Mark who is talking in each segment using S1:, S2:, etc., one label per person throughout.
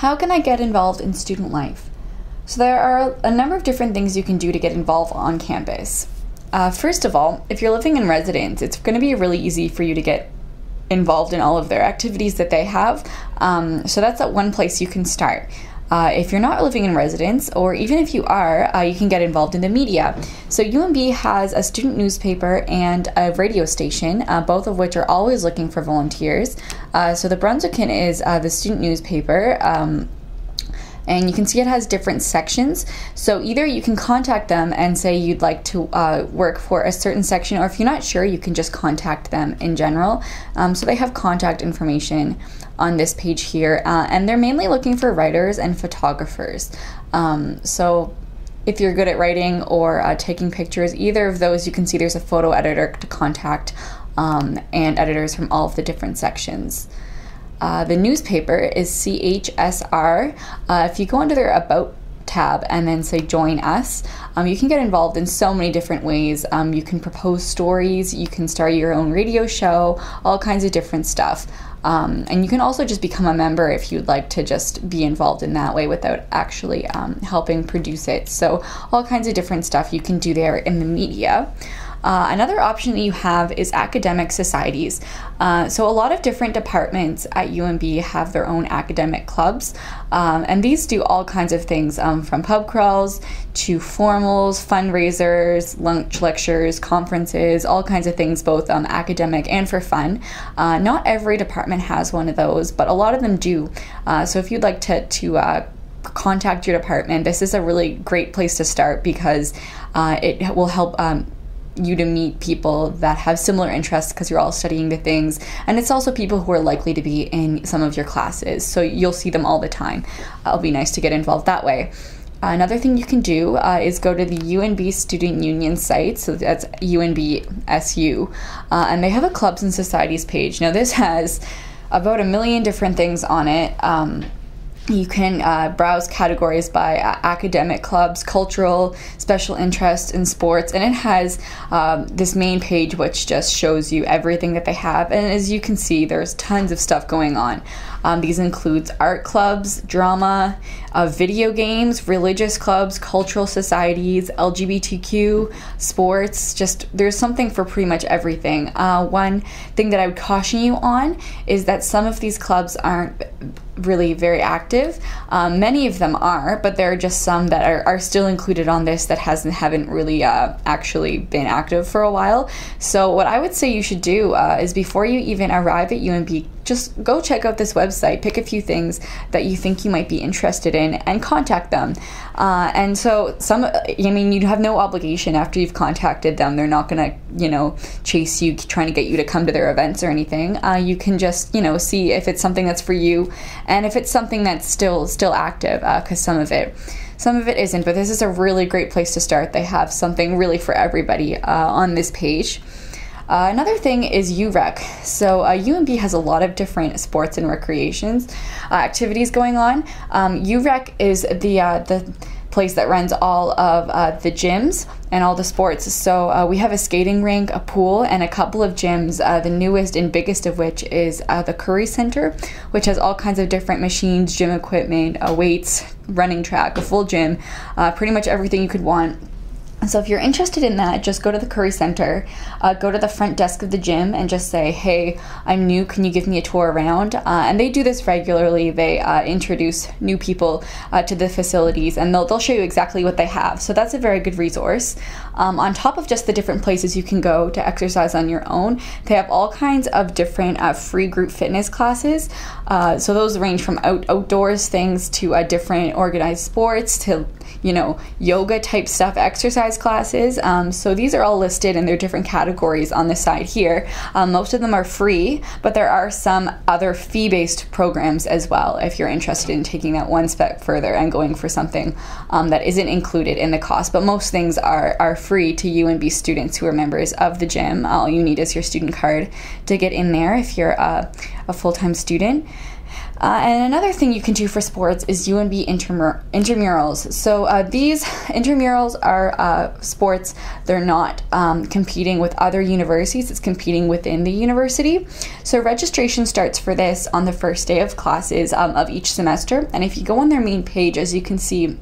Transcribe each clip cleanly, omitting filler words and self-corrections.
S1: How can I get involved in student life? So there are a number of different things you can do to get involved on campus. First of all, if you're living in residence, it's going to be really easy for you to get involved in all of their activities that they have. So that's one place you can start. If you're not living in residence, or even if you are, you can get involved in the media. So UNB has a student newspaper and a radio station, both of which are always looking for volunteers. So the Brunswickan is the student newspaper, and you can see it has different sections. So either you can contact them and say you'd like to work for a certain section, or if you're not sure, you can just contact them in general. So they have contact information on this page here, and they're mainly looking for writers and photographers. So if you're good at writing or taking pictures, either of those, you can see there's a photo editor to contact, and editors from all of the different sections. The newspaper is CHSR. If you go under their About tab and then say Join Us, you can get involved in so many different ways. You can propose stories, you can start your own radio show, all kinds of different stuff. And you can also just become a member if you'd like to just be involved in that way without actually helping produce it. So all kinds of different stuff you can do there in the media. Another option that you have is academic societies. So a lot of different departments at UNB have their own academic clubs, and these do all kinds of things, from pub crawls to formals, fundraisers, lunch lectures, conferences, all kinds of things, both academic and for fun. Not every department has one of those, but a lot of them do. So if you'd like to contact your department, this is a really great place to start, because it will help you to meet people that have similar interests, because you're all studying the things, and it's also people who are likely to be in some of your classes, so you'll see them all the time. It'll be nice to get involved that way. Another thing you can do is go to the UNB Student Union site, so that's UNB SU, and they have a clubs and societies page. Now this has about 1 million different things on it. You can browse categories by academic clubs, cultural, special interests, and sports, and it has this main page which just shows you everything that they have. And as you can see, there's tons of stuff going on. These includes art clubs, drama, video games, religious clubs, cultural societies, LGBTQ, sports. Just there's something for pretty much everything. One thing that I would caution you on is that some of these clubs aren't really very active. Many of them are, but there are just some that are still included on this that haven't really actually been active for a while. So what I would say you should do is, before you even arrive at UNB, just go check out this website, pick a few things that you think you might be interested in, and contact them. And so you have no obligation after you've contacted them. They're not gonna, chase you, trying to get you to come to their events or anything. You can just, see if it's something that's for you, and if it's something that's still active, because some of it isn't, but this is a really great place to start. They have something really for everybody on this page. Another thing is UREC. So UNB has a lot of different sports and recreations activities going on. UREC is the place that runs all of the gyms and all the sports. So we have a skating rink, a pool, and a couple of gyms, the newest and biggest of which is the Curry Center, which has all kinds of different machines, gym equipment, weights, running track, a full gym, pretty much everything you could want. So if you're interested in that, just go to the Curry Center, go to the front desk of the gym and just say, hey, I'm new, can you give me a tour around? And they do this regularly. They introduce new people to the facilities, and they'll show you exactly what they have. So that's a very good resource. On top of just the different places you can go to exercise on your own, they have all kinds of different free group fitness classes. So those range from outdoors things to different organized sports to yoga type stuff, exercise classes. So these are all listed in their different categories on the side here. Most of them are free, but there are some other fee-based programs as well if you're interested in taking that one step further and going for something that isn't included in the cost. But most things are free to UNB students who are members of the gym. All you need is your student card to get in there if you're a full-time student. And another thing you can do for sports is UNB intramurals. So these intramurals are sports. They're not competing with other universities. It's competing within the university. So registration starts for this on the first day of classes of each semester. And if you go on their main page, as you can see,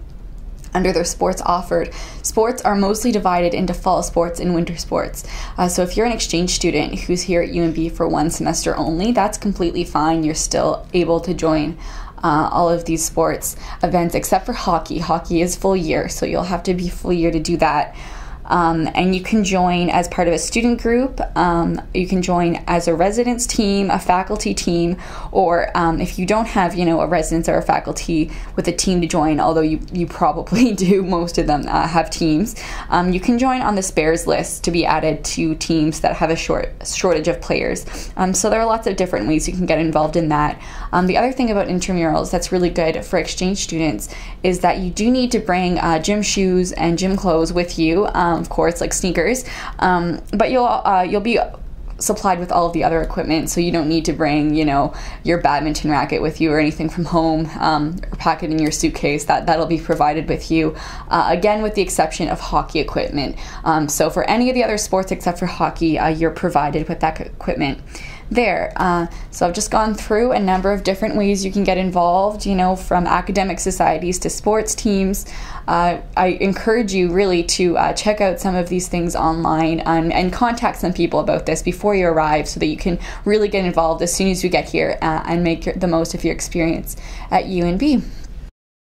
S1: under their sports offered, sports are mostly divided into fall sports and winter sports. So if you're an exchange student who's here at UNB for one semester only, that's completely fine. You're still able to join all of these sports events except for hockey. Hockey is full year, so you'll have to be full year to do that. And you can join as part of a student group, you can join as a residence team, a faculty team, or if you don't have, a residence or a faculty with a team to join, although you probably do, most of them have teams, you can join on the spares list to be added to teams that have a shortage of players. So there are lots of different ways you can get involved in that. The other thing about intramurals that's really good for exchange students is that you do need to bring gym shoes and gym clothes with you. Of course, like sneakers, but you'll be supplied with all of the other equipment, so you don't need to bring, your badminton racket with you or anything from home, or pack it in your suitcase. That'll be provided with you, again, with the exception of hockey equipment. So for any of the other sports except for hockey, you're provided with that equipment there. So I've just gone through a number of different ways you can get involved, from academic societies to sports teams. I encourage you really to check out some of these things online and contact some people about this before you arrive so that you can really get involved as soon as you get here and make the most of your experience at UNB.